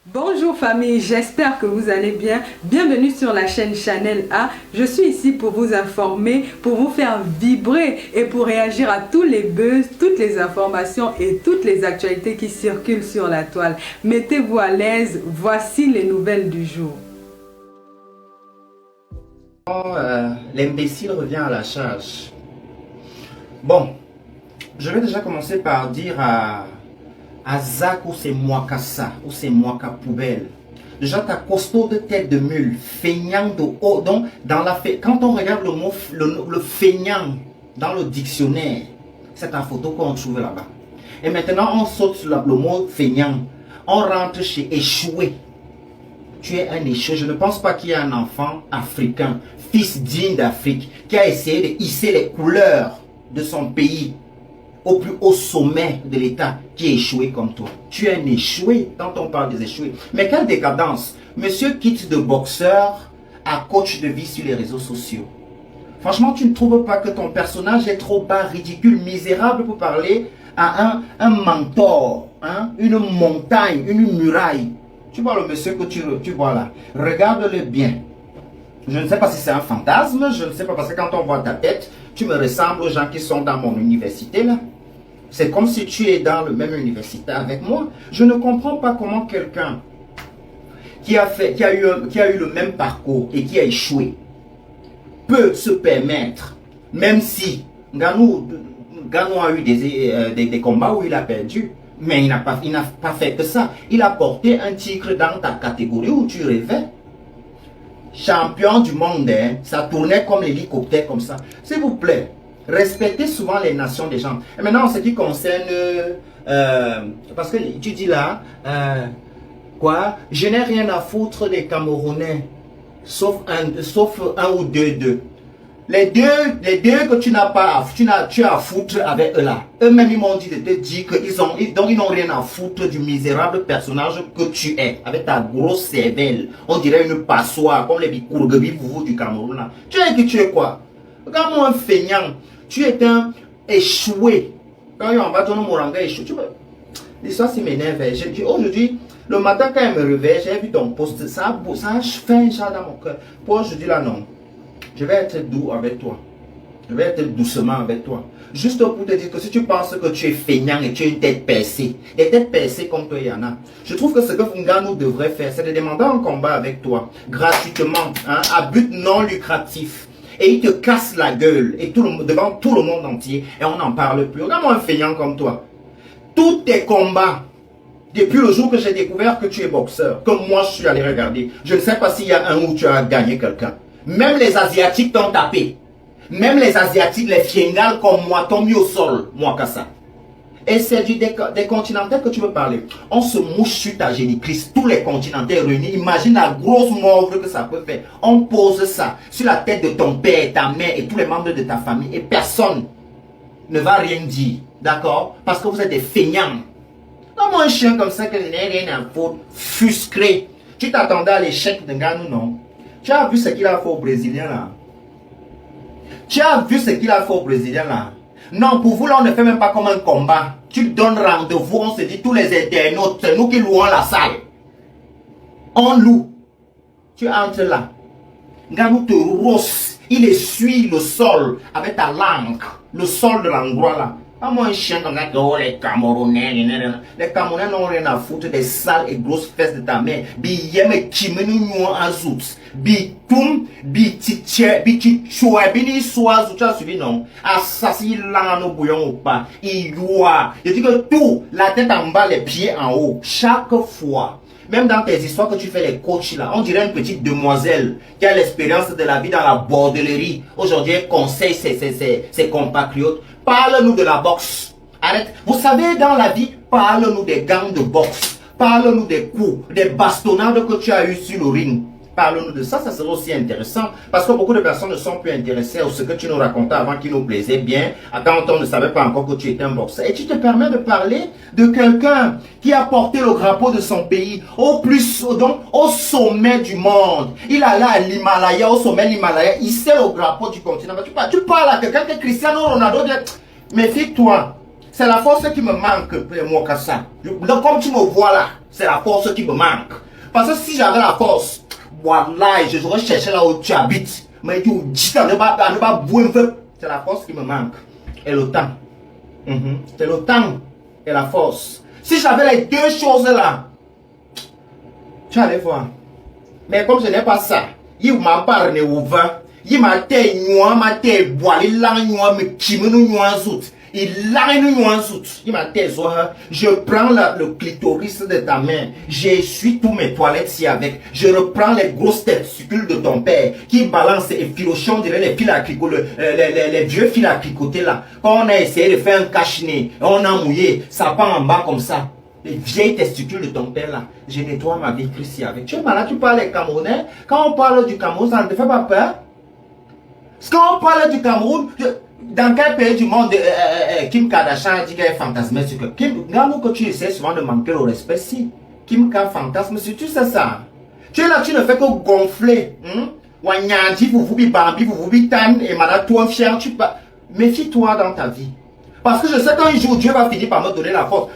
Bonjour famille, j'espère que vous allez bien. Bienvenue sur la chaîne Channel A. Je suis ici pour vous informer, pour vous faire vibrer et pour réagir à tous les buzz, toutes les informations et toutes les actualités qui circulent sur la toile. Mettez-vous à l'aise, voici les nouvelles du jour. L'imbécile revient à la charge. Bon, je vais déjà commencer par dire à Zach ou c'est moi ça, ou c'est moi qu'à poubelle. Déjà ta costaud de tête de mule, feignant de haut. Donc, quand on regarde le mot le feignant dans le dictionnaire, c'est ta photo qu'on trouve là-bas. Et maintenant, on saute sur le mot feignant. On rentre chez échoué. Tu es un échoué. Je ne pense pas qu'il y ait un enfant africain, fils digne d'Afrique, qui a essayé de hisser les couleurs de son pays au plus haut sommet de l'État, qui est échoué comme toi. Tu es un échoué quand on parle des échoués. Mais quelle décadence. Monsieur quitte de boxeur à coach de vie sur les réseaux sociaux. Franchement, tu ne trouves pas que ton personnage est trop bas, ridicule, misérable pour parler à un mentor, hein? Une montagne, une muraille. Tu vois le monsieur que tu vois là. Regarde-le bien. Je ne sais pas si c'est un fantasme, je ne sais pas parce que quand on voit ta tête, tu me ressembles aux gens qui sont dans mon université là. C'est comme si tu es dans le même université avec moi. Je ne comprends pas comment quelqu'un qui a eu le même parcours et qui a échoué peut se permettre, même si Ganou a eu des combats où il a perdu, mais il n'a pas fait que ça. Il a porté un tigre dans ta catégorie où tu rêvais. Champion du monde, hein, ça tournait comme l'hélicoptère comme ça. S'il vous plaît, respectez souvent les nations des gens. Et maintenant, en ce qui concerne, parce que tu dis là, quoi, je n'ai rien à foutre des Camerounais, sauf un ou deux d'eux. Les deux que tu n'as pas, tu as à foutre avec eux là. Eux-mêmes, ils m'ont dit de te dire qu'ils n'ont rien à foutre du misérable personnage que tu es. Avec ta grosse cervelle. On dirait une passoire, comme les Bikourgebi du Cameroun là. Tu es quoi? Regarde-moi un feignant. Tu es un échoué. Quand on va tourner Moranga échoué. L'histoire s'y m'énerve. Aujourd'hui, le matin quand je me réveille, j'ai vu ton post. Ça a fait un chat dans mon cœur. Pour aujourd'hui là, non. Je vais être doux avec toi. Je vais être doucement avec toi. Juste pour te dire que si tu penses que tu es feignant et tu as une tête percée, des têtes percées comme toi, il y en a. Je trouve que ce que Fungano devrait faire, c'est de demander un combat avec toi, gratuitement, hein, à but non lucratif. Et il te casse la gueule et devant tout le monde entier. Et on n'en parle plus. Regarde-moi un feignant comme toi. Tous tes combats, depuis le jour que j'ai découvert que tu es boxeur, que moi je suis allé regarder, je ne sais pas s'il y a un où tu as gagné quelqu'un. Même les Asiatiques t'ont tapé. Même les Asiatiques, les fiengales comme moi, t'ont mis au sol, moi qu'à ça. Et c'est des continentaux que tu veux parler. On se mouche sur ta génitrice, tous les continentaux réunis. Imagine la grosse mordre que ça peut faire. On pose ça sur la tête de ton père, ta mère et tous les membres de ta famille. Et personne ne va rien dire. D'accord? Parce que vous êtes des feignants. Comment un chien comme ça que je n'ai rien à foutre, fusqué. Tu t'attendais à l'échec de Ganou, non? Tu as vu ce qu'il a fait aux Brésiliens là? Tu as vu ce qu'il a fait aux Brésiliens là? Non, pour vous là, on ne fait même pas comme un combat. Tu donnes rendez-vous, on se dit tous les internautes, c'est nous qui louons la salle. On loue. Tu entres là. Ganou te rosse. Il essuie le sol avec ta langue. Le sol de l'endroit là. Pas moi un chien comme ça que oh, les Camerounais. Les Camerounais n'ont rien à foutre des sales et grosses fesses de ta mère. Bi yeme kimenu nuo azout. Bi tum, bi titche, bi tichoua, bi ni soazou. Tu as suivi non? Assassin l'ano bouillon ou pas. Il doit. Je dis que tout, la tête en bas, les pieds en haut. Chaque fois. Même dans tes histoires que tu fais les coachs là, on dirait une petite demoiselle qui a l'expérience de la vie dans la bordellerie. Aujourd'hui, elle conseille ses compatriotes. Parle-nous de la boxe. Arrête. Vous savez, dans la vie, parle-nous des gangs de boxe. Parle-nous des coups, des bastonnades que tu as eu sur le ring. Parle-nous de ça, ça serait aussi intéressant. Parce que beaucoup de personnes ne sont plus intéressées à ce que tu nous racontais avant qui nous plaisait bien. Quand on ne savait pas encore que tu étais un boxeur. Et tu te permets de parler de quelqu'un qui a porté le drapeau de son pays donc, au sommet du monde. Il allait à l'Himalaya, au sommet de l'Himalaya. Il sait le drapeau du continent. Tu parles à quelqu'un que Cristiano Ronaldo dit, méfie-toi. c'est la force qui me manque, moi, Kassa. Donc, comme tu me vois là, c'est la force qui me manque. Parce que si j'avais la force, voilà, je serais cherché là où tu habites. Mais tu dis, c'est la force qui me manque. Et le temps. C'est le temps et la force. Si j'avais les deux choses là, tu allais voir. Mais comme je n'ai pas ça, il m'a parlé au vin. Il m'a dit, il m'a dit, bois, il m'a dit, il m'a dit, je prends le clitoris de ta main, j'essuie tous mes toilettes si avec, je reprends les grosses testicules de ton père qui balancent et filochons derrière les fils à tricoter, les vieux fils à tricoter là. Quand on a essayé de faire un cache-nez, on a mouillé, ça part en bas comme ça. Les vieilles testicules de ton père là, je nettoie ma vie ici avec. Tu es malade, tu parles les Camerounais. Quand on parle du Cameroun, ça ne te fait pas peur? Quand on parle du Cameroun, dans quel pays du monde Kim Kardashian dit qu'elle est fantasmée sur que Kim, regarde que tu essaies souvent de manquer le respect si Kim K fantasme si tu sais ça. Tu es là, tu ne fais que gonfler. Wanyandi, vous bambi, vous tan et malade, toi fier, tu pas. Méfie-toi dans ta vie. Parce que je sais qu'un jour Dieu va finir par me donner la force.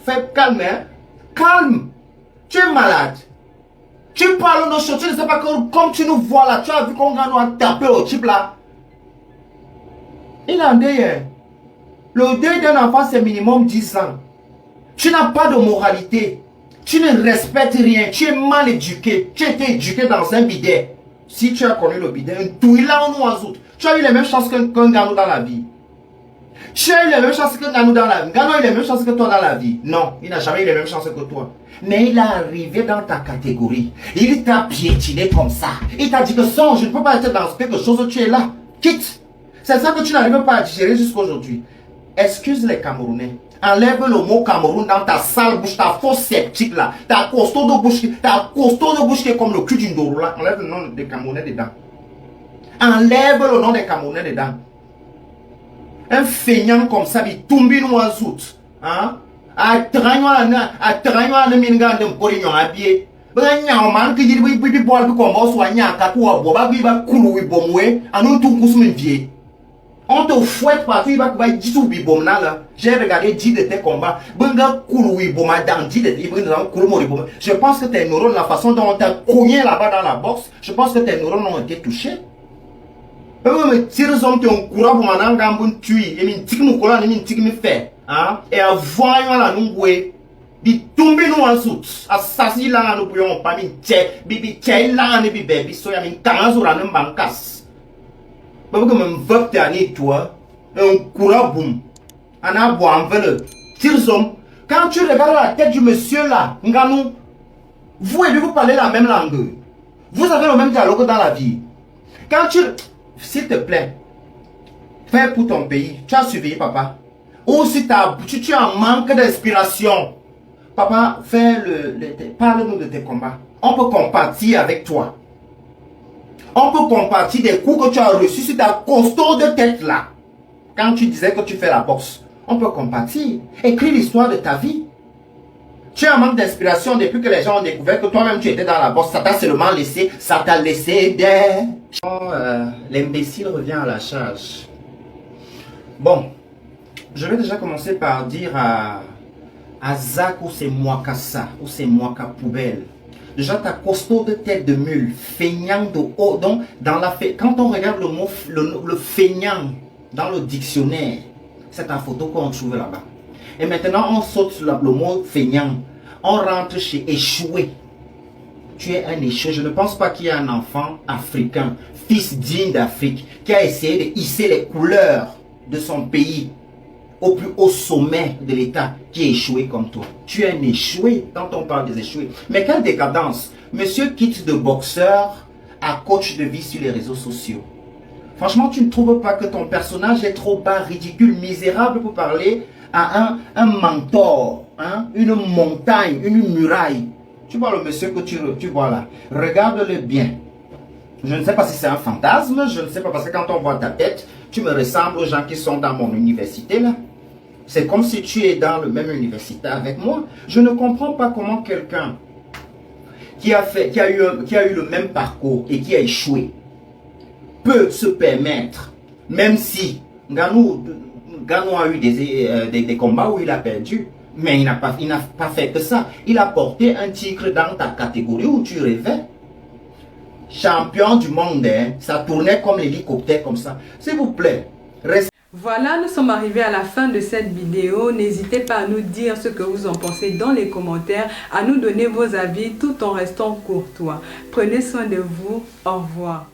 Fais calme, hein. Calme. Tu es malade. Tu parles de choses, tu ne sais pas que comme tu nous vois là, tu as vu qu'on a tapé au type là. Il a un deuil. Le deuil d'un enfant, c'est minimum 10 ans. Tu n'as pas de moralité. Tu ne respectes rien. Tu es mal éduqué. Tu as été éduqué dans un bidet. Si tu as connu le bidet, un touilla en oiseau. Tu as eu les mêmes chances qu'un Gano dans la vie. Tu as eu les mêmes chances qu'un Gano dans la vie. Gano a eu les mêmes chances que toi dans la vie. Non, il n'a jamais eu les mêmes chances que toi. Mais il est arrivé dans ta catégorie. Il t'a piétiné comme ça. Il t'a dit que son, je ne peux pas être dans quelque chose, tu es là. Quitte. C'est ça que tu n'arrives pas à digérer jusqu'à aujourd'hui. Excuse les Camerounais. Enlève le mot Cameroun dans ta sale bouche, ta fausse sceptique là. Ta costaud de bouche qui est comme le cul d'une doro là. Enlève le nom des Camerounais dedans. Enlève le nom des Camerounais dedans. Un feignant comme ça, il tombe une oiseau. Hein? A traîner à la minga de Polignon à pied. Branya, man, qui dit oui, boire du combat, soit nyaka, ou boba, biba, koulou, bomoué, à nous tout cousmin vieux. On te fouette parce qu'il va dire tout bibom là. J'ai regardé 10 de tes combats. Benga koulou, boma, dans 10 de tes combats. Je pense que tes neurones, la façon dont on t'a cogné là-bas dans la boxe, je pense que tes neurones ont été touchés. Mais si les hommes qui ont couru pour m'en gambon tuer, et min tic nous coller, et min tic me fait. Et à voir la noué, bi tomber nous en soute, assassin là nous bouillons pas min tché, bibi tché là ne bi bébé, soya min kanzo la ne bankas. Parce que même veuve t'année toi, un courant boum, en a boit en veut quand tu regardes la tête du monsieur là, nganou, vous et lui vous parlez la même langue, vous avez le même dialogue dans la vie. Quand tu, s'il te plaît, fais pour ton pays, tu as surveillé papa. Ou si tu es en manque d'inspiration, papa, parle-nous de tes combats. On peut compatir avec toi. On peut compatir des coups que tu as reçus sur ta costaud de tête là. Quand tu disais que tu fais la boxe, on peut compatir. Écris l'histoire de ta vie. Tu es en manque d'inspiration depuis que les gens ont découvert que toi-même tu étais dans la boxe. Ça t'a seulement laissé, ça t'a laissé d'air. L'imbécile revient à la charge. Bon. Je vais déjà commencer par dire à Zach ou c'est moi Kassa, ou c'est moi Ka poubelle. Déjà ta costaud de tête de mule, feignant de haut. Donc, quand on regarde le mot, le feignant dans le dictionnaire, c'est ta photo qu'on trouve là-bas. Et maintenant, on saute sur le mot feignant. On rentre chez échoué. Tu es un échoué. Je ne pense pas qu'il y ait un enfant africain, fils digne d'Afrique, qui a essayé de hisser les couleurs de son pays au plus haut sommet de l'État qui est échoué comme toi. Tu es un échoué quand on parle des échoués. Mais quelle décadence. Monsieur quitte de boxeur à coach de vie sur les réseaux sociaux. Franchement, tu ne trouves pas que ton personnage est trop bas, ridicule, misérable pour parler à un mentor, hein? Une montagne, une muraille. Tu vois le monsieur que tu vois là. Regarde-le bien. Je ne sais pas si c'est un fantasme, je ne sais pas parce que quand on voit ta tête, tu me ressembles aux gens qui sont dans mon université là. C'est comme si tu es dans le même université avec moi. Je ne comprends pas comment quelqu'un qui a eu le même parcours et qui a échoué peut se permettre, même si Ngannou a eu des combats où il a perdu. Mais il n'a pas fait que ça. Il a porté un tigre dans ta catégorie où tu rêvais. Champion du monde, hein? Ça tournait comme l'hélicoptère comme ça. S'il vous plaît, restez. Voilà, nous sommes arrivés à la fin de cette vidéo. N'hésitez pas à nous dire ce que vous en pensez dans les commentaires, à nous donner vos avis tout en restant courtois. Prenez soin de vous. Au revoir.